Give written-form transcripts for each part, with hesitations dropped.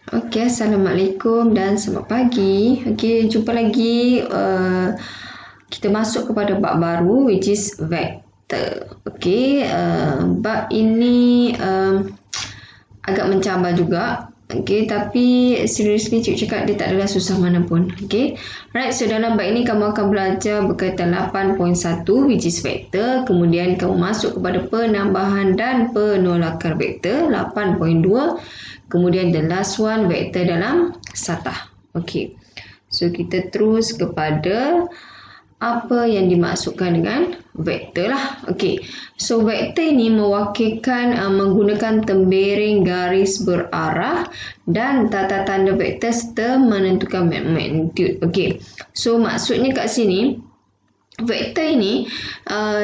Okey, Assalamualaikum dan selamat pagi. Okey, jumpa lagi. Kita masuk kepada bab baru which is vektor. Okey, bab ini agak mencabar juga. Okey, tapi seriously cikgu cakap dia tak adalah susah mana pun. Okey. Right, so dalam bab ini kamu akan belajar berkaitan 8.1 which is vektor. Kemudian kamu masuk kepada penambahan dan penolakan vektor 8.2. Kemudian the last one, vektor dalam satah. Okey. So kita terus kepada apa yang dimaksudkan dengan vektor lah. Okey. So vektor ini mewakilkan menggunakan tembereng garis berarah dan tata tanda vektor serta menentukan magnitude. Okey. So maksudnya kat sini vektor ini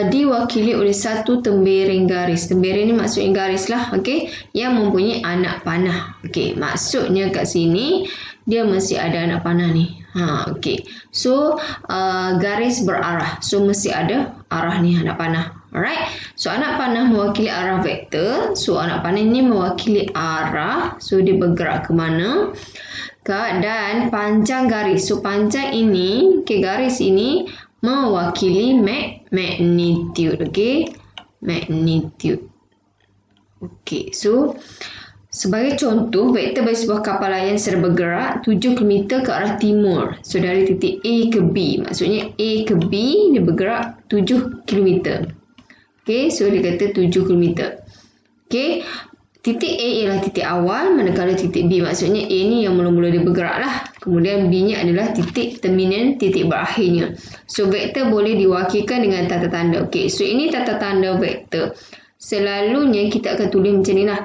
diwakili oleh satu tembereng garis. Tembereng ni maksudnya garis lah, okey, yang mempunyai anak panah. Okey, maksudnya kat sini dia mesti ada anak panah ni. Okey. So garis berarah. So mesti ada arah ni, anak panah. Alright. So anak panah mewakili arah vektor. So anak panah ni mewakili arah. So dia bergerak ke mana? Dan panjang garis. So panjang ini, okey, garis ini mewakili magnitude. Okey, magnitude. Okey, so sebagai contoh, vektor bagi sebuah kapal layar sedang bergerak 7 km ke arah timur. So dari titik A ke B, maksudnya A ke B dia bergerak 7 km. Okey, so dia kata 7 km. Okey, titik A ialah titik awal, manakala titik B maksudnya A ni yang mula-mula dia bergerak lah. Kemudian B ni adalah titik terminan, titik berakhirnya. So vektor boleh diwakilkan dengan tata tanda. Okey, so ini tata tanda vektor. Selalunya kita akan tulis macam ni lah.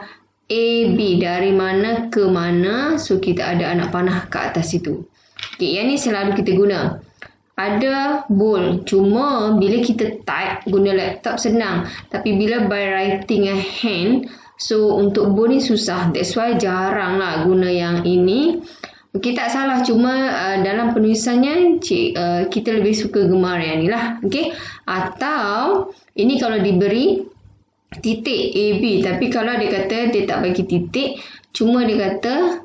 A, B, dari mana ke mana. So kita ada anak panah ke atas situ. Okey, yang ni selalu kita guna. Ada bold. Cuma bila kita type guna laptop senang. Tapi bila by writing a hand, so untuk bold ni susah. That's why jarang lah guna yang ini. Okey, tak salah. Cuma dalam penulisannya kita lebih suka gemar yang ni lah. Okey. Atau ini kalau diberi titik A, B. Tapi kalau dia kata dia tak bagi titik. Cuma dia kata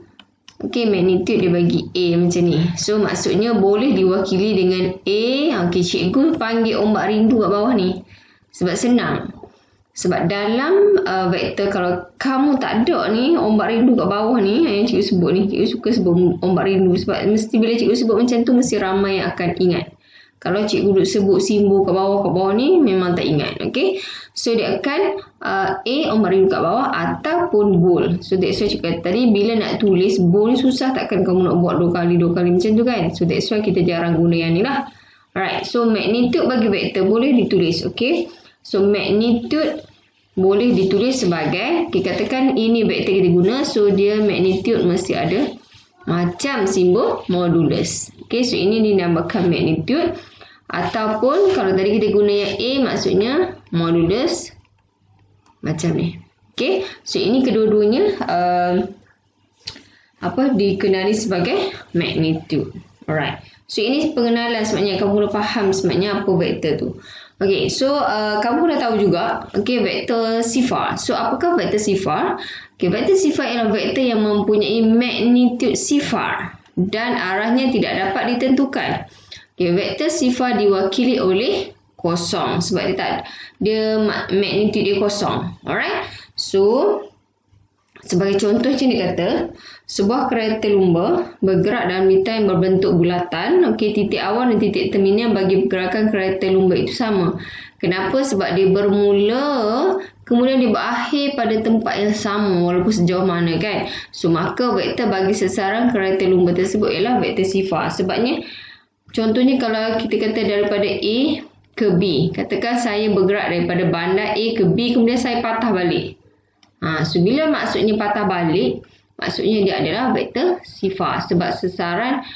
okey, magnitude dia bagi A macam ni. So maksudnya boleh diwakili dengan A. Okey, cikgu panggil ombak rindu kat bawah ni. Sebab senang. Sebab dalam vektor kalau kamu tak ada ni ombak rindu kat bawah ni yang cikgu sebut ni, cikgu suka sebut ombak rindu sebab mesti bila cikgu sebut macam tu mesti ramai yang akan ingat. Kalau cikgu duk sebut simbol kat bawah ni memang tak ingat. Okey. So dia akan A ombak rindu kat bawah ataupun bold. So that's why cikgu kata tadi bila nak tulis bold ni susah, takkan kamu nak buat dua kali macam tu kan. So that's why kita jarang guna yang ni lah. Alright. So magnitude bagi vektor boleh ditulis. Okey. So magnitude boleh ditulis sebagai, kita katakan ini vektor kita guna, so dia magnitude mesti ada macam simbol modulus. Okey, so ini dinamakan magnitude. Ataupun kalau tadi kita guna yang A maksudnya modulus macam ni. Okey, so ini kedua-duanya dikenali sebagai magnitude. Alright. So ini pengenalan sebenarnya, kamu dah faham sebenarnya apa vektor tu. Okey, so kamu dah tahu juga, okey, vektor sifar. So apakah vektor sifar? Okey, vektor sifar ialah vektor yang mempunyai magnitude sifar dan arahnya tidak dapat ditentukan. Okey, vektor sifar diwakili oleh kosong sebab dia magnitude dia kosong. Alright. So sebagai contoh macam dia kata, sebuah kereta lumba bergerak dalam bintang yang berbentuk bulatan. Okey, titik awal dan titik terminal bagi pergerakan kereta lumba itu sama. Kenapa? Sebab dia bermula kemudian dia berakhir pada tempat yang sama walaupun sejauh mana kan. So maka vektor bagi sasaran kereta lumba tersebut ialah vektor sifar. Sebabnya contohnya kalau kita kata daripada A ke B. Katakan saya bergerak daripada bandar A ke B kemudian saya patah balik. So bila maksudnya patah balik, maksudnya dia adalah vektor sifar sebab sasaran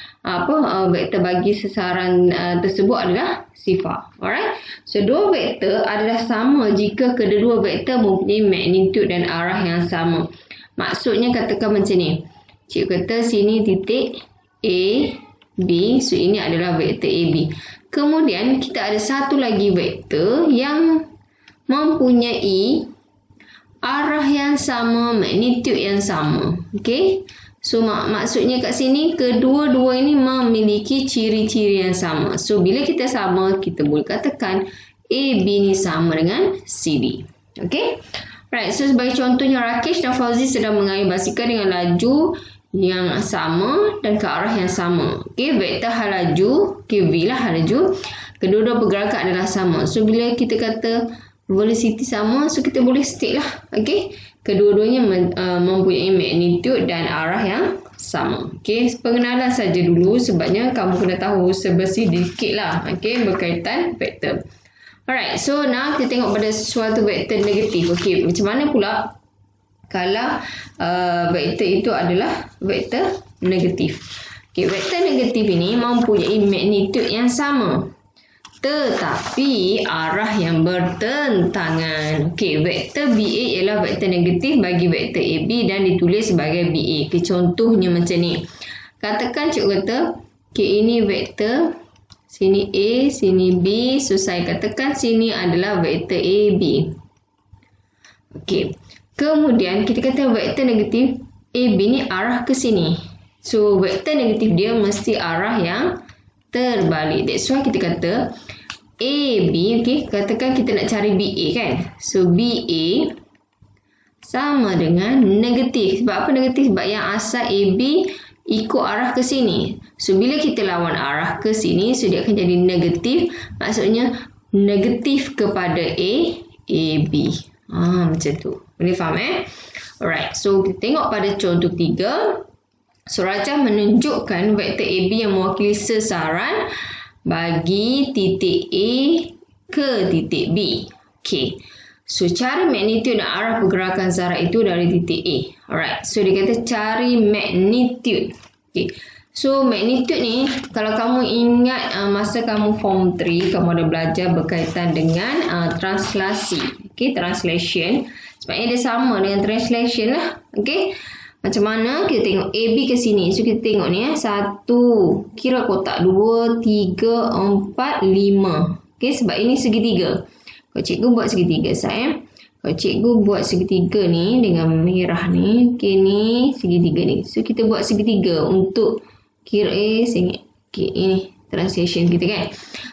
vektor bagi sasaran tersebut adalah sifar. Alright. So dua vektor adalah sama jika kedua vektor mempunyai magnitude dan arah yang sama. Maksudnya katakan macam ni. Cikgu kata sini titik A, B. So ini adalah vektor AB. Kemudian kita ada satu lagi vektor yang mempunyai arah yang sama, magnitude yang sama. Okey. So maksudnya kat sini kedua-dua ini memiliki ciri-ciri yang sama. So bila kita sama, kita boleh katakan AB ni sama dengan CD. Okay. Right. So sebagai contohnya, Rakesh dan Fauzi sedang mengayuh basikal dengan laju yang sama dan ke arah yang sama. Okay. Vektor hal laju, okay, V lah hal laju. Kedua-dua pergerakan adalah sama. So bila kita kata velocity sama, so kita boleh state lah. Okay. Kedua-duanya mempunyai magnitude dan arah yang sama. Okay, pengenalan saja dulu sebabnya kamu kena tahu sedikit lah. Okay, berkaitan vektor. Alright, so now kita tengok pada suatu vektor negatif. Okay, macam mana pula kalau vektor itu adalah vektor negatif. Okay, vektor negatif ini mempunyai magnitude yang sama, tetapi arah yang bertentangan. Okey, vektor BA ialah vektor negatif bagi vektor AB dan ditulis sebagai BA. Okey, contohnya macam ni. Katakan cikgu kata, okey, ini vektor, sini A, sini B. So saya katakan sini adalah vektor AB. Okey. Kemudian kita kata vektor negatif AB ni arah ke sini. So vektor negatif dia mesti arah yang terbalik. That's why kita kata AB, okay, katakan kita nak cari BA kan. So BA sama dengan negatif. Sebab apa negatif? Sebab yang asal AB ikut arah ke sini. So bila kita lawan arah ke sini, so dia akan jadi negatif. Maksudnya negatif kepada AB. Macam tu. Boleh faham Alright. So kita tengok pada contoh 3. So Rajah menunjukkan vektor AB yang mewakili sasaran bagi titik A ke titik B. Okey. So cari magnitude dan arah pergerakan zarah itu dari titik A. Alright. So dia kata cari magnitude. Okey. So magnitude ni kalau kamu ingat masa kamu form 3 kamu ada belajar berkaitan dengan translasi. Okey, translation. Sebabnya dia sama dengan translation lah. Okey. Macam mana kita tengok AB ke sini. So kita tengok ni 1. Kira kotak 2, 3, 4, 5. Okey, sebab ini segitiga. Kalau cikgu buat segitiga saya. Kalau cikgu buat segitiga ni dengan merah ni. Okey, ni segitiga ni. So kita buat segitiga untuk kira sini. Okey, ini translation kita kan.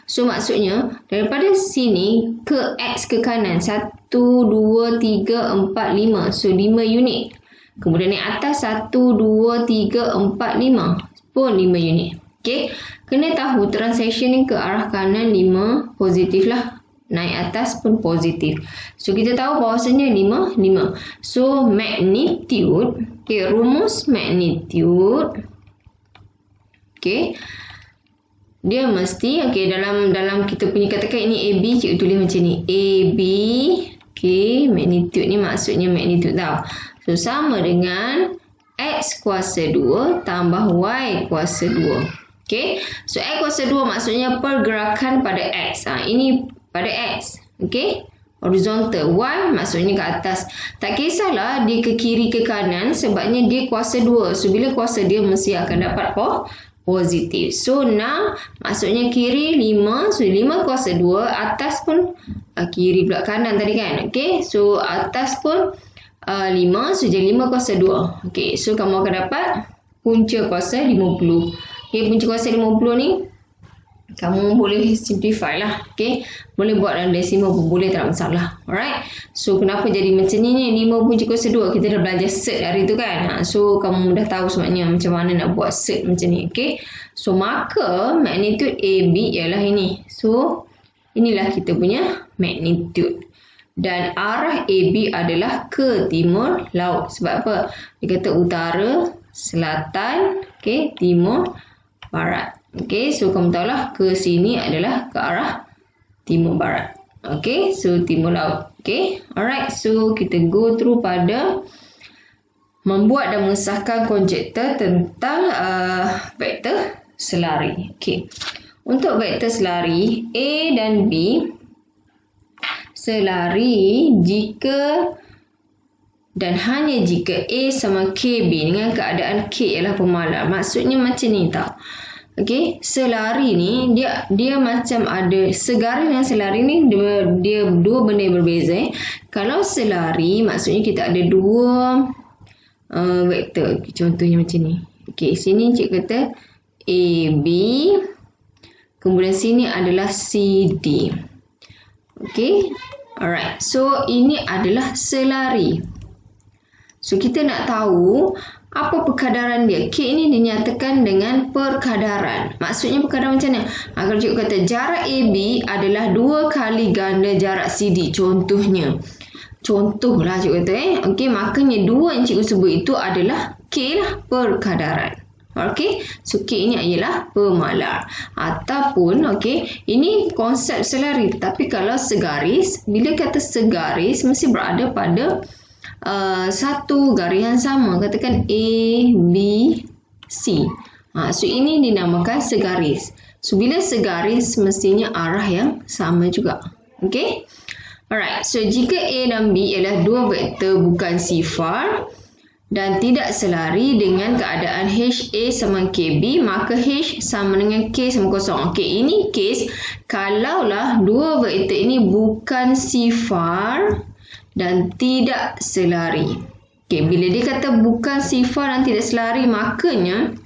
So maksudnya daripada sini ke X ke kanan 1, 2, 3, 4, 5. So 5 unit. Kemudian ni atas 1, 2, 3, 4, 5 pun 5 unit. Okey. Kena tahu translation ni ke arah kanan 5 positif lah. Naik atas pun positif. So kita tahu bahawasanya 5, 5. So magnitude. Okey, rumus magnitude. Okey. Dia mesti dalam kita punya katakan ini AB, cikgu tulis macam ni. AB. Okey, magnitude ni maksudnya magnitude tau. So, sama dengan X kuasa 2 tambah Y kuasa 2. Okay. So, X kuasa 2 maksudnya pergerakan pada X. Ini pada X. Okay. Horizontal. Y maksudnya ke atas. Tak kisahlah dia ke kiri ke kanan sebabnya dia kuasa 2. So, bila kuasa dia mesti akan dapat positif. So, 6 maksudnya kiri 5. So, 5 kuasa 2. Atas pun kiri pula kanan tadi kan. Okay. So, atas pun 5, so jadi 5 kuasa 2. Okey, so kamu akan dapat punca kuasa 50. Okey, punca kuasa 50 ni kamu boleh simplify lah. Okey, boleh buat dalam desimal pun boleh, tak ada masalah. Alright. So kenapa jadi macam ni 5 punca kuasa 2? Kita dah belajar set hari tu kan. So kamu dah tahu sebenarnya macam mana nak buat set macam ni. Okey. So maka magnitude AB ialah ini. So inilah kita punya magnitude. Dan arah AB adalah ke timur laut. Sebab apa? Dia kata utara, selatan, okay, timur, barat. Okay, so kamu tahulah ke sini adalah ke arah timur barat. Okay, so timur laut. Okay, alright. So kita go through pada membuat dan mengesahkan konjektor tentang vektor selari. Okay, untuk vektor selari A dan B selari jika dan hanya jika A sama KB dengan keadaan K ialah pemalar. Maksudnya macam ni tau. Okey, selari ni dia macam ada segaris dengan selari ni dia dua benda yang berbeza. Kalau selari maksudnya kita ada vektor. Contohnya macam ni. Okey, sini cik kata AB. Kemudian sini adalah CD. Okey. Alright. So, ini adalah selari. So, kita nak tahu apa perkadaran dia. K ini dinyatakan dengan perkadaran. Maksudnya perkadaran macam mana? Kalau cikgu kata jarak AB adalah 2 kali ganda jarak CD. Contohnya. Contohlah cikgu kata. Okey, makanya 2 yang cikgu sebut itu adalah K lah, perkadaran. Okey, so K ini ialah pemalar. Ataupun, okey, ini konsep selari. Tapi kalau segaris, bila kata segaris, mesti berada pada satu garis yang sama. Katakan A, B, C. So, ini dinamakan segaris. So, bila segaris, mestinya arah yang sama juga. Okey? Alright, so jika A dan B ialah 2 vektor bukan sifar dan tidak selari dengan keadaan HA sama KB, maka H sama dengan K sama kosong. Okey, ini kes kalaulah 2 vektor ini bukan sifar dan tidak selari. Okey, bila dia kata bukan sifar dan tidak selari, makanya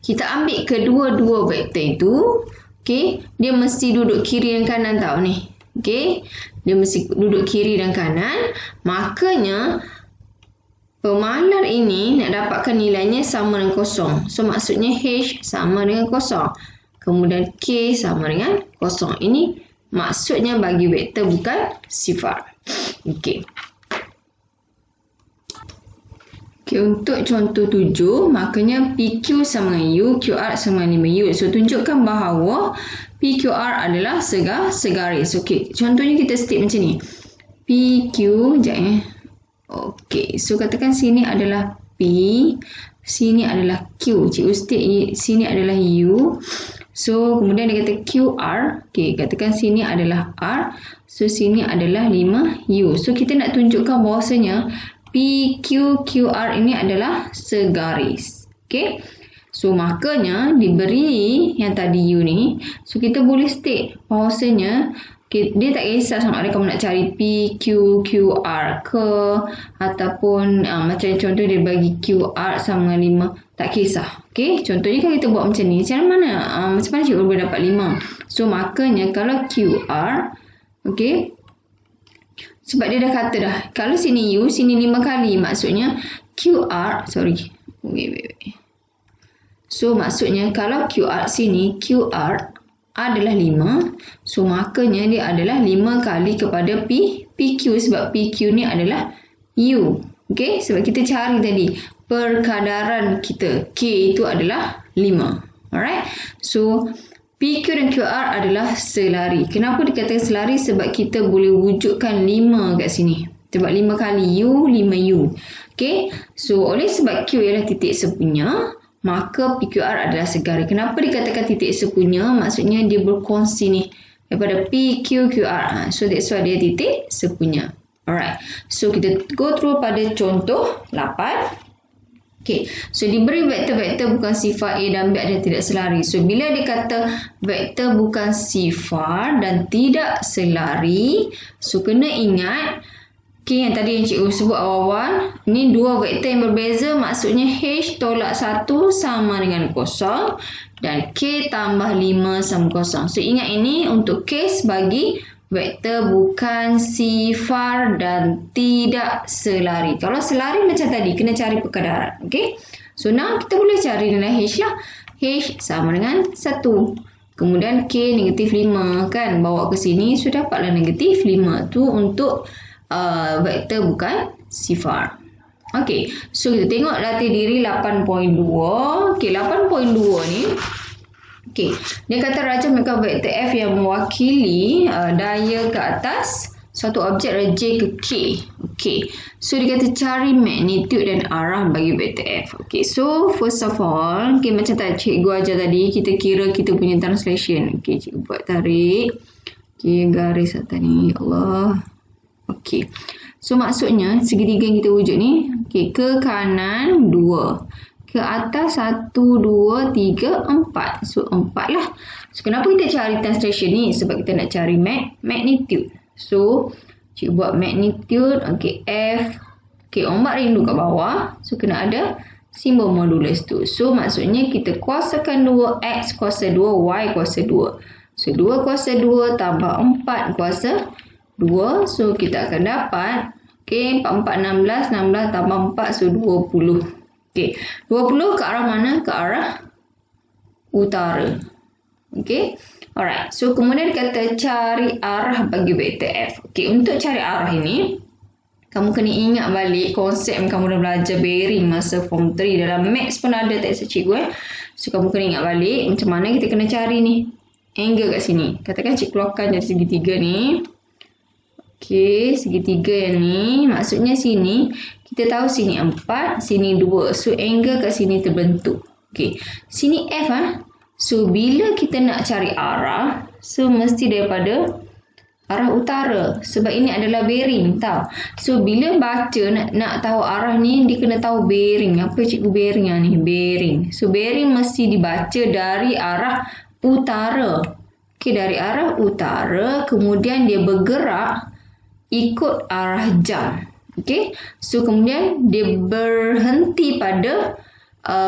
kita ambil kedua-dua vektor itu, okey, dia mesti duduk kiri dan kanan tau ni. Okey, dia mesti duduk kiri dan kanan. Makanya pemalar ini nak dapatkan nilainya sama dengan kosong. So, maksudnya H sama dengan kosong. Kemudian K sama dengan kosong. Ini maksudnya bagi vektor bukan sifar. Okey. Okey, untuk contoh 7, makanya PQ sama dengan U, QR sama dengan 5U. So, tunjukkan bahawa PQR adalah segaris. Okey, contohnya kita state macam ni. PQ, sekejap Okey, so katakan sini adalah P, sini adalah Q. Cikgu state sini adalah U. So, kemudian dia kata QR. Okey, katakan sini adalah R. So, sini adalah 5U. So, kita nak tunjukkan bahawasanya PQQR ini adalah segaris. Okey. So, makanya diberi yang tadi U ni. So, kita boleh state bahawasanya dia tak kisah sama ada kamu nak cari P, Q, QR ke ataupun macam contoh dia bagi QR sama dengan 5. Tak kisah. Okay? Contohnya kalau kita buat macam ni, macam mana cikgu boleh dapat 5? So, makanya kalau QR, okay, sebab dia dah kata dah, kalau sini U, sini 5 kali. Maksudnya QR, sorry. Wait. So, maksudnya kalau QR sini, QR adalah 5. So, makanya dia adalah 5 kali kepada PQ sebab PQ ni adalah U. Okay? Sebab kita cari tadi perkadaran kita. K itu adalah 5. Alright? So, PQ dan QR adalah selari. Kenapa dikatakan selari? Sebab kita boleh wujudkan 5 kat sini. Sebab 5 kali U, 5U. Okay? So, oleh sebab Q ialah titik sepunya, maka PQR adalah segaris. Kenapa dikatakan titik sepunya? Maksudnya dia berkongsi ni daripada PQQR. So, that's why dia titik sepunya. Alright. So, kita go through pada contoh 8. Okay. So, diberi vektor-vektor bukan sifar A dan B ada tidak selari. So, bila dia kata vektor bukan sifar dan tidak selari, so, kena ingat okay, yang tadi yang cikgu sebut awal-awal, ini 2 vektor yang berbeza, maksudnya H tolak 1 sama dengan kosong dan K tambah 5 sama kosong. So, ingat ini untuk kes bagi vektor bukan sifar dan tidak selari. Kalau selari macam tadi, kena cari perkadaran. Okay? So, now kita boleh cari nilai H lah. H sama dengan 1. Kemudian K negatif 5 kan, bawa ke sini, so dapatlah negatif 5. Tu untuk vektor bukan sifar. Okey, so kita tengok latih diri 8.2. Okey, 8.2 ni, okey, dia kata rajah maka vektor F yang mewakili daya ke atas suatu objek J ke K. Okey, so dia kata cari magnitude dan arah bagi vektor F. Okey, so first of all, okay, macam tadi cikgu ajar tadi, kita kira kita punya translation. Okey, cikgu buat tarik. Okey, garis atas ni, ya Allah. Okey. So, maksudnya segitiga yang kita wujud ni, okey, ke kanan 2. Ke atas 1, 2, 3, 4. So, 4 lah. So, kenapa kita cari translation ni? Sebab kita nak cari magnitude. So, cikgu buat magnitude. Okey, F Okey, ombak rindu kat bawah. So, kena ada simbol modulus tu. So, maksudnya kita kuasakan 2X kuasa 2, Y kuasa 2. So, 2 kuasa 2 tambah 4 kuasa 2. So, kita akan dapat, okey, 4, 4, 16. 16 tambah 4, so 20. Okey, 20 ke arah mana? Ke arah utara. Okey, alright. So, kemudian kata cari arah bagi vektor F. Okey, untuk cari arah ini, kamu kena ingat balik konsep yang kamu dah belajar bearing masa form 3. Dalam maths pun ada teks cikgu. So, kamu kena ingat balik macam mana kita kena cari ni angle kat sini. Katakan cikgu keluarkan jadi segitiga ni. Okey, segitiga yang ni. Maksudnya sini, kita tahu sini 4, sini 2. So, angle kat sini terbentuk. Okey, sini F . So, bila kita nak cari arah, so mesti daripada arah utara. Sebab ini adalah bearing, tahu. So, bila baca nak tahu arah ni, dia kena tahu bearing. Apa cikgu bearing ni? Bearing. So, bearing mesti dibaca dari arah utara. Okey, dari arah utara, kemudian dia bergerak ikut arah jam. Okey, so kemudian dia berhenti pada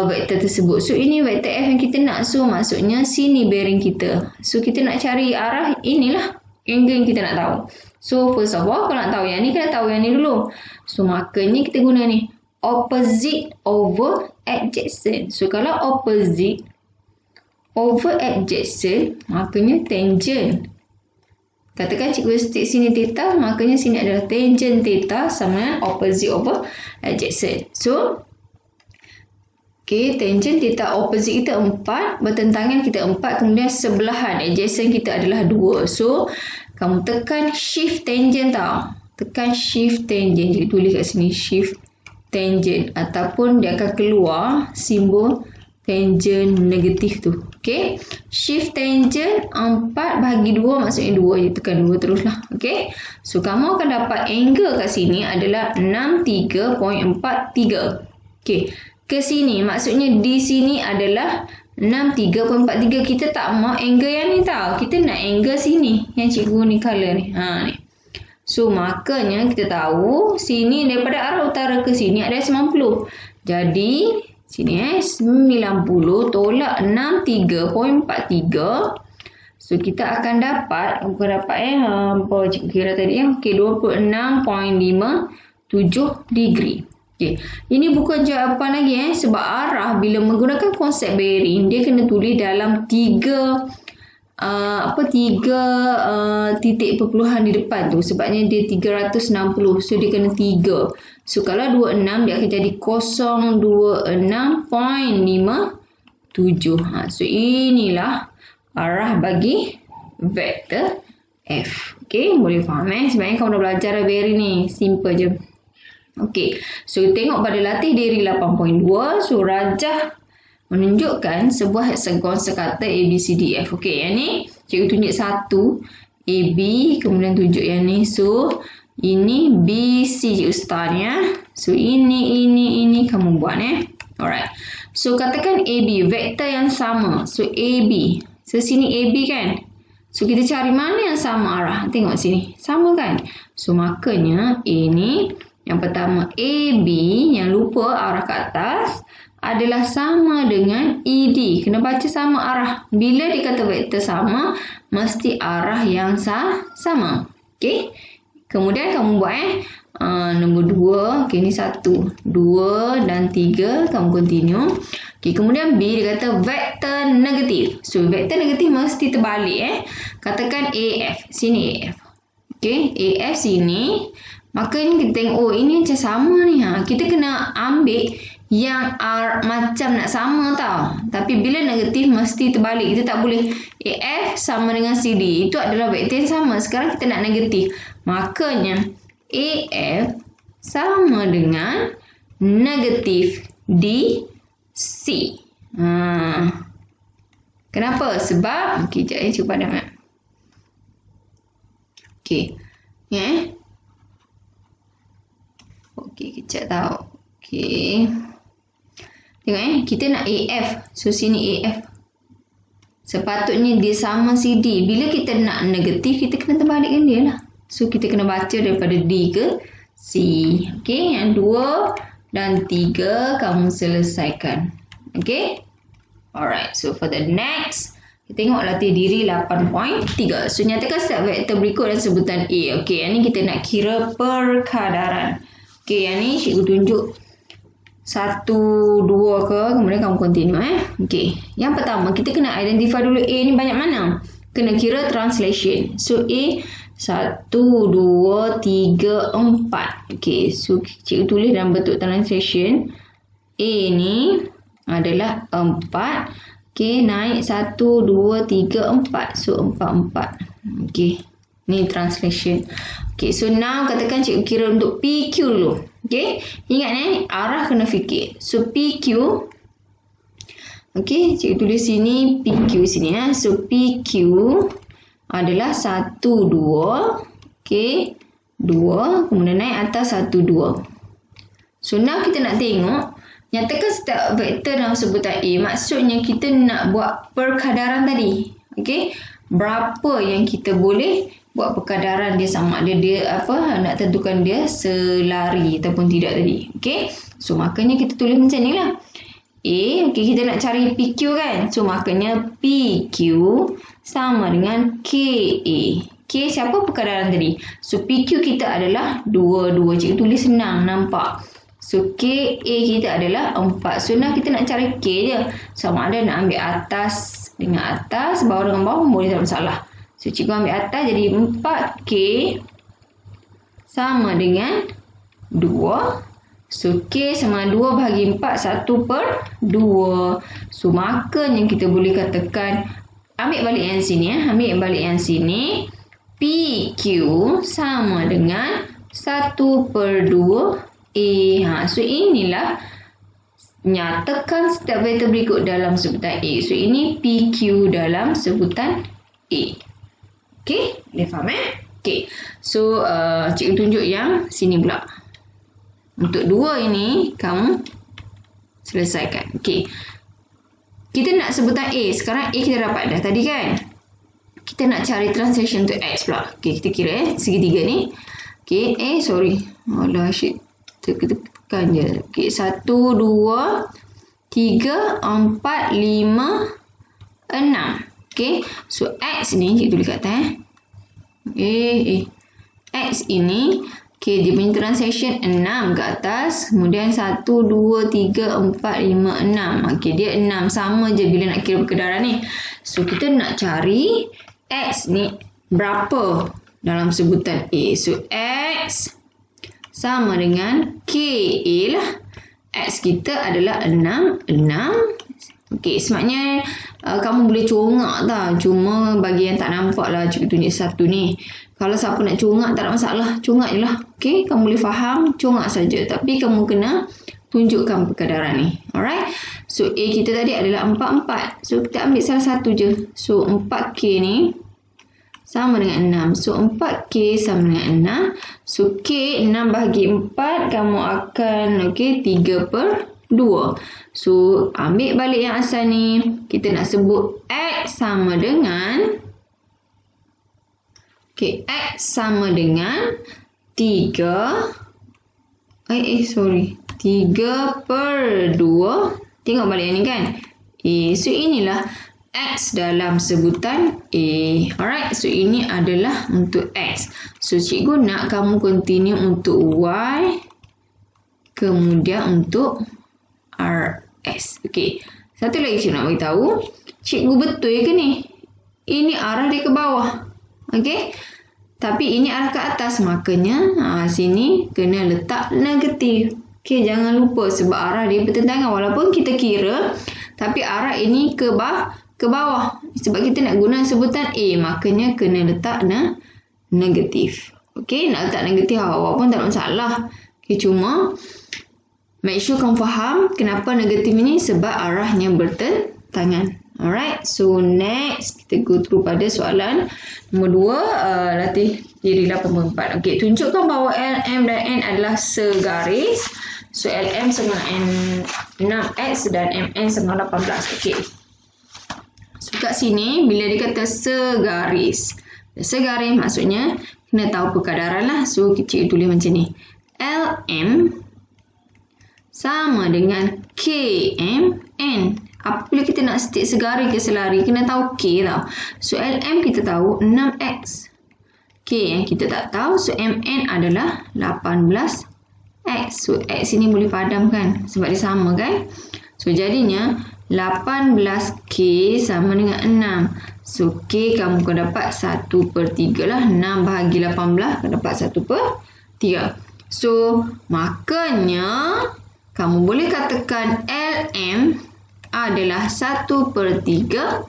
vektor tersebut. So, ini vektor F yang kita nak. So, maksudnya sini bearing kita. So, kita nak cari arah inilah angle yang kita nak tahu. So, first of all, kalau nak tahu yang ni, kena tahu yang ni dulu. So, makanya kita guna ni. Opposite over adjacent. So, kalau opposite over adjacent, makanya tangent. Katakan cikgu stick sini theta, makanya sini adalah tangent theta sama dengan opposite over adjacent. So, okey, tangent theta opposite kita 4, bertentangan kita 4, kemudian sebelahan adjacent kita adalah 2. So, kamu tekan shift tangent tau. Tekan shift tangent. Jadi tulis kat sini shift tangent ataupun dia akan keluar simbol tangent negatif tu. Okey. Shift tangent 4 bahagi 2 maksudnya 2 je, tekan 2 teruslah. Okey. So, kamu akan dapat angle kat sini adalah 63.43. Okey. Ke sini, maksudnya di sini adalah 63.43. Kita tak mau angle yang ni tau. Kita nak angle sini. Yang cikgu ni color ni. Ni. So, makanya kita tahu sini daripada arah utara ke sini ada 90. Jadi, sini 90 tolak 63.43. So, kita akan dapat, apa cikgu kira tadi ya? Okey, 26.57 degree. Okay. Ini bukan jawapan lagi sebab arah bila menggunakan konsep bearing dia kena tulis dalam tiga titik perpuluhan di depan tu, sebabnya dia 360, so dia kena 3. So kalau 26 dia akan jadi 026.57. So inilah arah bagi vektor F. Okey, boleh faham sebenarnya kamu dah belajar bearing ni, simple je. Okey, so tengok pada latih diri 8.2. So, rajah menunjukkan sebuah heksagon sekata ABCDF. Okey, yang ni cikgu tunjuk 1 AB, kemudian tunjuk yang ni. So, ini BC cikgu start ya. So, ini kamu buat Alright. So, katakan AB, vektor yang sama. So, AB. So, sini AB kan? So, kita cari mana yang sama arah. Tengok sini. Sama kan? So, makanya ini yang pertama AB yang lupa arah ke atas adalah sama dengan ED. Kena baca sama arah. Bila dikata vektor sama, mesti arah yang sama. Okey. Kemudian kamu buat nombor 2. Okey, ni 1, 2 dan 3. Kamu continue. Okey, kemudian B dia kata vektor negatif. So, vektor negatif mesti terbalik Katakan AF. Sini AF. Okey, AF sini. Maka ini kita tengok, ini macam sama ni. Kita kena ambil yang macam nak sama tau. Tapi bila negatif mesti terbalik. Kita tak boleh AF sama dengan CD. Itu adalah vektor yang sama. Sekarang kita nak negatif. Makanya AF sama dengan negatif DC. Kenapa? Sebab, okey, sekejap cuba dah. Okey. Okey, kejap tau. Okey. Tengok kita nak AF. So, sini AF. Sepatutnya dia sama CD. Bila kita nak negatif, kita kena terbalikkan dia lah. So, kita kena baca daripada D ke C. Okay, yang 2 dan 3 kamu selesaikan. Okay. Alright, so for the next, kita tengok latih diri 8.3. So, nyatakan setiap vektor berikut dan sebutan A. Okay, yang ni kita nak kira perkadaran. Okay, yang ni cikgu tunjuk 1, 2 ke, kemudian kamu continue. Okay, yang pertama, kita kena identify dulu A ni banyak mana. Kena kira translation. So, A 1, 2, 3, 4. Okay, so cikgu tulis dalam bentuk translation. A ni adalah 4. Okay, naik 1, 2, 3, 4. So, 4, 4. Okay, ni translation. Okay, so now katakan cikgu kira untuk PQ dulu. Okay, ingat arah kena fikir. So, PQ. Okay, cikgu tulis sini PQ sini. So, PQ adalah 1, 2. Okay, 2. Kemudian naik atas 1, 2. So, now kita nak tengok. Nyatakan setiap vektor dalam sebutan A. Maksudnya kita nak buat perkadaran tadi. Okay, berapa yang kita boleh buat perkadaran dia, sama ada dia apa, nak tentukan dia selari ataupun tidak tadi. Okay, so makanya kita tulis macam ni lah. A, okay, kita nak cari PQ kan. So, makanya PQ sama dengan KA. K siapa perkadaran tadi? So, PQ kita adalah 2, 2. Cikgu tulis senang, nampak. So, KA kita adalah 4. So, now kita nak cari K je. Sama ada nak ambil atas dengan atas, bawah dengan bawah, boleh tak masalah. So, cikgu ambil atas jadi 4K sama dengan 2. So, K sama 2 bahagi 4, 1/2. So, makanya kita boleh katakan, ambil balik yang sini. Ambil balik yang sini. PQ sama dengan 1/2 A. So, inilah nyatakan setiap vektor berikut dalam sebutan A. So, ini PQ dalam sebutan A. Okay, boleh faham Okay, so cikgu tunjuk yang sini pula. Untuk 2 ini, kamu selesaikan. Okay. Kita nak sebutan A. Sekarang A kita dapat dah tadi kan? Kita nak cari translation untuk X pula. Okay, kita kira segitiga ni. Okay, sorry. Alah, shit. Kita tekan je. Okay, 1, 2, 3, 4, 5, 6. Okay, so X ni, cikgu tulis kat atas. X ini, okay, dia punya translation 6 ke atas. Kemudian 1, 2, 3, 4, 5, 6. Okay, dia 6. Sama je bila nak kira perkadaran ni. So, kita nak cari X ni berapa dalam sebutan A. So, X sama dengan KA lah. X kita adalah 6. Okay, sebabnya kamu boleh congak tak. Cuma bagi yang tak nampak lah, cikgu tunjuk satu ni. Kalau siapa nak congak, tak ada masalah. Congak je lah. Okay, kamu boleh faham, congak saja. Tapi kamu kena tunjukkan perkadaran ni. Alright. So, A kita tadi adalah 4, 4. So, kita ambil salah satu je. So, 4K ni sama dengan 6. So, 4K sama dengan 6. So, K 6 bahagi 4, kamu akan, okay, 3/2. So, ambil balik yang asal ni. Kita nak sebut X sama dengan, okay, X sama dengan 3. 3/2. Tengok balik yang ni kan. So, inilah X dalam sebutan A. Alright. So, ini adalah untuk X. So, cikgu nak kamu continue untuk Y. Kemudian untuk RS. Okay. Satu lagi cikgu nak beritahu. Cikgu betul ke ni? Ini arah dia ke bawah. Okay. Tapi ini arah ke atas. Makanya sini kena letak negatif. Okay. Jangan lupa sebab arah dia bertentangan. Walaupun kita kira. Tapi arah ini ke bawah. Sebab kita nak guna sebutan A. Makanya kena letak negatif. Okay. Nak letak negatif awal pun tak ada masalah. Okay. Cuma make sure kamu faham kenapa negatif ini, sebab arahnya bertentangan. Alright, so next kita go through pada soalan nombor 2, latih diri 84. Okay, tunjukkan bahawa LM dan N adalah segaris. So LM sama dengan 6X dan MN sama dengan 18. Okay. So kat sini bila dia kata segaris. Segaris maksudnya kena tahu perkadaran lah. So cikgu tulis macam ni. LM sama dengan KMN. Apabila kita nak stick segari ke selari, kena tahu K tau. So, LM kita tahu 6X. K yang kita tak tahu, so MN adalah 18X. So, X ini boleh padamkan sebab dia sama kan. So, jadinya 18K sama dengan 6. So, K kamu akan dapat 1/3 lah. 6 bahagi 18 akan dapat 1/3. So, makanya kamu boleh katakan LM adalah 1/3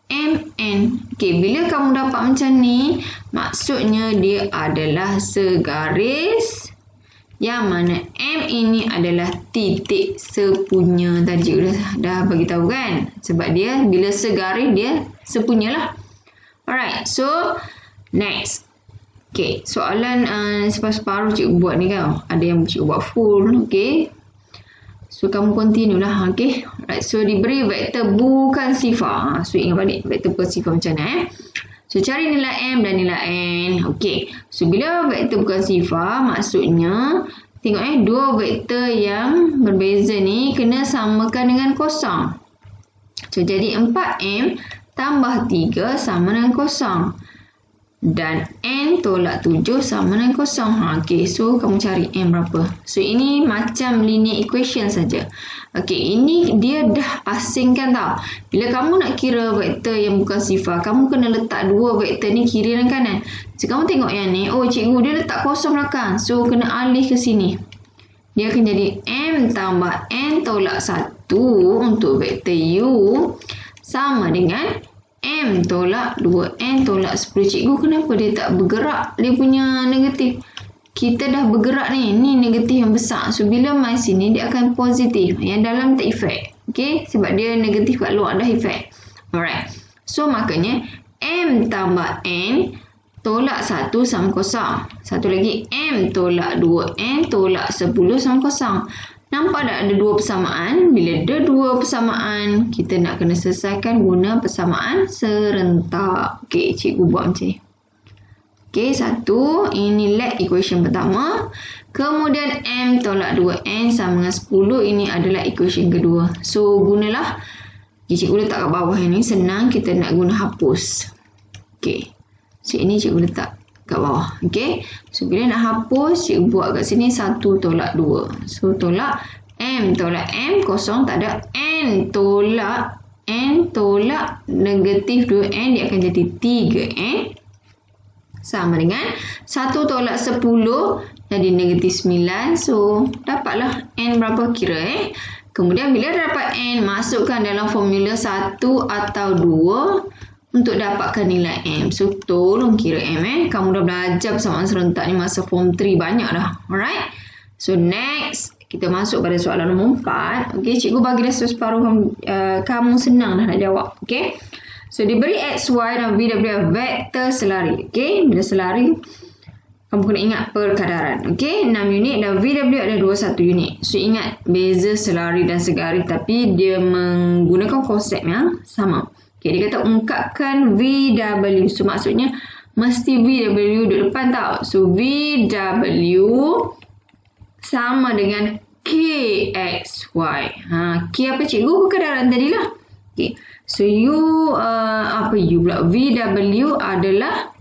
MN. Okay, bila kamu dapat macam ni, maksudnya dia adalah segaris yang mana M ini adalah titik sepunya. Tadi cikgu dah bagi tahu kan? Sebab dia bila segaris dia sepunya lah. Alright, so next. Okay, soalan separuh cikgu buat ni kan. Ada yang cikgu buat full. Okay. So, kamu continue lah. Okay. Alright, so diberi vektor bukan sifar. So, ingat balik vektor bukan sifar macam mana So, cari nilai M dan nilai N. Okay. So, bila vektor bukan sifar, maksudnya tengok dua vektor yang berbeza ni kena samakan dengan kosong. So, jadi 4M tambah 3 sama dengan kosong. Dan N tolak 7 sama dengan kosong. Okay, so kamu cari M berapa. So, ini macam linear equation saja. Okay, ini dia dah asingkan tau. Bila kamu nak kira vektor yang bukan sifar, kamu kena letak dua vektor ni kiri dan kanan. So, kamu tengok yang ni. Oh, cikgu dia letak kosong belakang. So, kena alih ke sini. Dia akan jadi M tambah N tolak 1 untuk vektor U sama dengan M tolak 2N tolak 10. Cikgu, kenapa dia tak bergerak dia punya negatif? Kita dah bergerak ni. Ni negatif yang besar. So, bila mai sini, dia akan positif. Yang dalam tak efek. Okay? Sebab dia negatif kat luar dah efek. Alright. So, makanya M tambah N tolak 1 sama kosong. Satu lagi, M tolak 2N tolak 10 sama kosong. Nampak tak ada dua persamaan? Bila ada dua persamaan, kita nak kena selesaikan guna persamaan serentak. Okey, cikgu buat macam ni. Okey, satu. Ini lag equation pertama. Kemudian M tolak 2N sama dengan 10. Ini adalah equation kedua. So, gunalah. Cikgu letak kat bawah ini. Senang kita nak guna hapus. Okey. So, ini cikgu letak kat bawah. Okey. So, bila nak hapus, cikgu buat kat sini 1 tolak 2. So, tolak M tolak M, kosong tak ada. N tolak negatif 2N, dia akan jadi 3N. Sama dengan 1 tolak 10, jadi negatif 9. So, dapatlah N berapa kira Kemudian, bila dapat N, masukkan dalam formula 1 atau 2 untuk dapatkan nilai M. So, tolong kira M Kamu dah belajar persamaan serentak ni masa form 3 banyak dah. Alright. So, next. Kita masuk pada soalan nombor 4. Okay, cikgu bagi dah separuh kamu senang dah nak jawab. Okay. So, diberi X, Y dan VW vektor selari. Okay. Bila selari, kamu kena ingat perkadaran. Okay. 6 unit dan VW ada 21 unit. So, ingat beza selari dan segari tapi dia menggunakan konsep yang sama. Okay, dia kata ungkapkan VW. So, maksudnya mesti VW duduk depan tau. So, VW sama dengan KXY. K apa cikgu? Perkadaran tadilah. Okay. So, U, apa U pula? VW adalah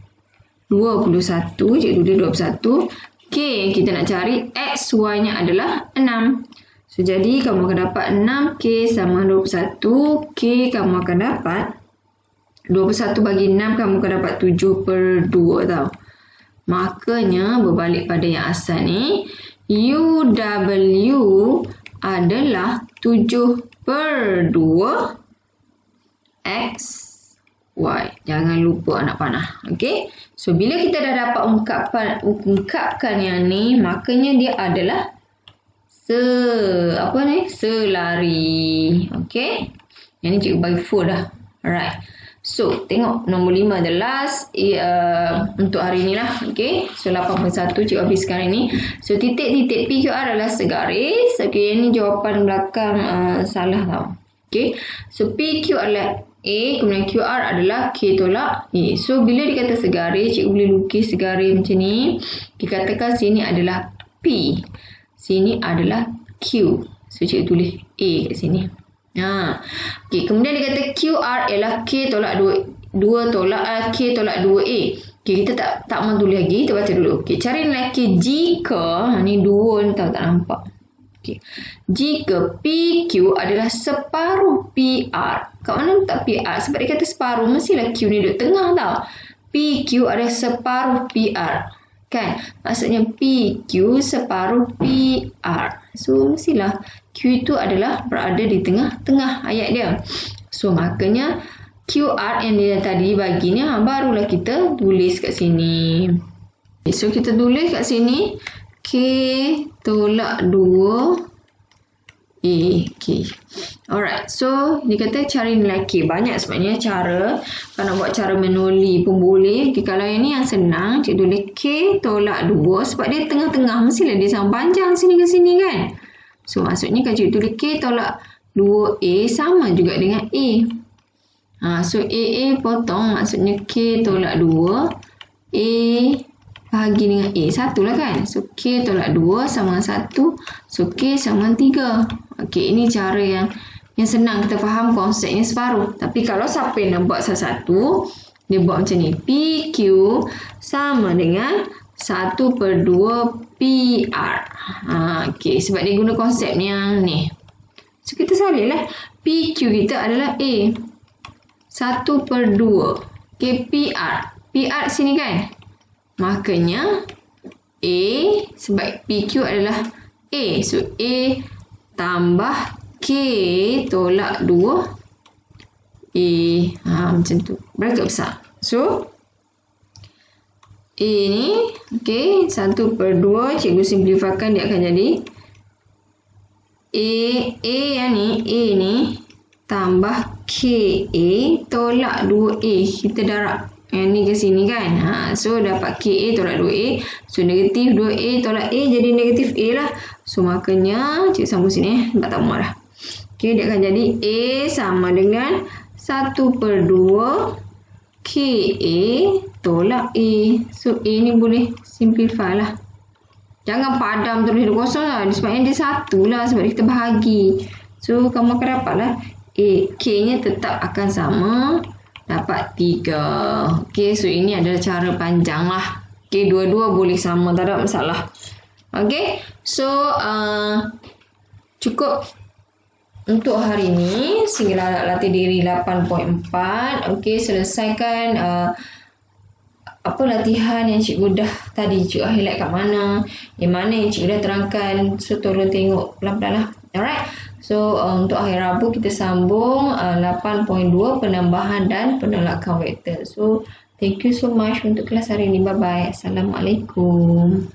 21. Cikgu dia 21. K yang kita nak cari, XY-nya adalah 6. So, jadi kamu akan dapat 6K sama 21. K kamu akan dapat 21 bagi 6, kamu akan dapat 7/2 tau. Makanya berbalik pada yang asal ni, UW adalah 7/2 XY. Jangan lupa anak panah. Okey. So, bila kita dah dapat ungkapkan yang ni, makanya dia adalah selari. Okey. Yang ni cikgu bagi full dah. Alright. So, tengok nombor 5 the last untuk hari ni lah. Okey. So, 8.1 cikgu habis sekarang ni. So, titik-titik PQR adalah segaris. Okey, yang ni jawapan belakang salah tau. Okey. So, PQ adalah A, kemudian QR adalah K tolak A. So, bila dikata segaris, cikgu boleh lukis segaris macam ni. Dikatakan sini adalah P. Sini adalah Q. So, cikgu tulis A kat sini. Okay. Kemudian dia kata QR ialah K tolak 2 tolak K tolak 2A. Okay, kita tak mahu tulis lagi. Kita baca dulu. Okay, cari nilai K jika, ni 2 ni tak nampak. Okay. Jika PQ adalah separuh PR. Kat mana letak PR? Sebab dia kata separuh, mestilah Q ni duduk tengah tau. PQ adalah separuh PR. Kan? Maksudnya PQ separuh PR. So, mestilah Q itu adalah berada di tengah-tengah ayat dia. So, makanya QR yang dia tadi bagi ni, barulah kita tulis kat sini. Okay, so, kita tulis kat sini K tolak 2 A. Okay. Alright. So, dia kata cari nilai K. Banyak sebenarnya cara. Kalau nak buat cara manually pun boleh. Okay, kalau yang ni yang senang, cikgu tulis K tolak 2. Sebab dia tengah-tengah. Mestilah dia sama panjang sini ke sini kan. So, maksudnya kalau cikgu tulis K tolak 2A sama juga dengan A. So, AA potong. Maksudnya K tolak 2. A bahagi dengan A. Satulah kan. So, K tolak 2 sama dengan 1. So, K sama dengan 3. Okey, ini cara yang senang kita faham konsepnya separuh. Tapi kalau siapa yang nak buat satu-satu, dia buat macam ni. PQ sama dengan 1/2 PR. Okey, sebab dia guna konsep yang ni. So, kita salihlah. PQ kita adalah A. 1/2. Okey, PR. PR sini kan? Makanya A, sebab PQ adalah A. So, A tambah K tolak 2 A. Macam tu. Bracket besar. So, A ni, okay, 1/2. Cikgu simplifakan, dia akan jadi A yang ni, A ni tambah KA tolak 2A. Kita darab yang ni ke sini kan. So, dapat KA tolak 2A. So, negatif 2A tolak A jadi negatif A lah. So, makanya, cikgu sambung sini. Tak muat dah. Okay, dia akan jadi A sama dengan 1/2 KA tolak A. So, A ni boleh simplify lah. Jangan padam terus kosong lah. Sebabnya dia satu lah. Sebab kita bahagi. So, kamu akan dapat lah. A, K-nya tetap akan sama. Dapat 3. Okay, so ini adalah cara panjang lah. Okay, dua-dua boleh sama. Tak ada masalah. Okay, so cukup untuk hari ini. Sehingga latih diri 8.4. Okay, selesaikan latihan yang cikgu dah tadi. Cikgu highlight kat mana. Yang mana yang cikgu dah terangkan. So, tolong tengok pelan-pelan lah. Alright. So, untuk hari Rabu kita sambung 8.2 penambahan dan penolakan vektor. So, thank you so much untuk kelas hari ini. Bye-bye. Assalamualaikum.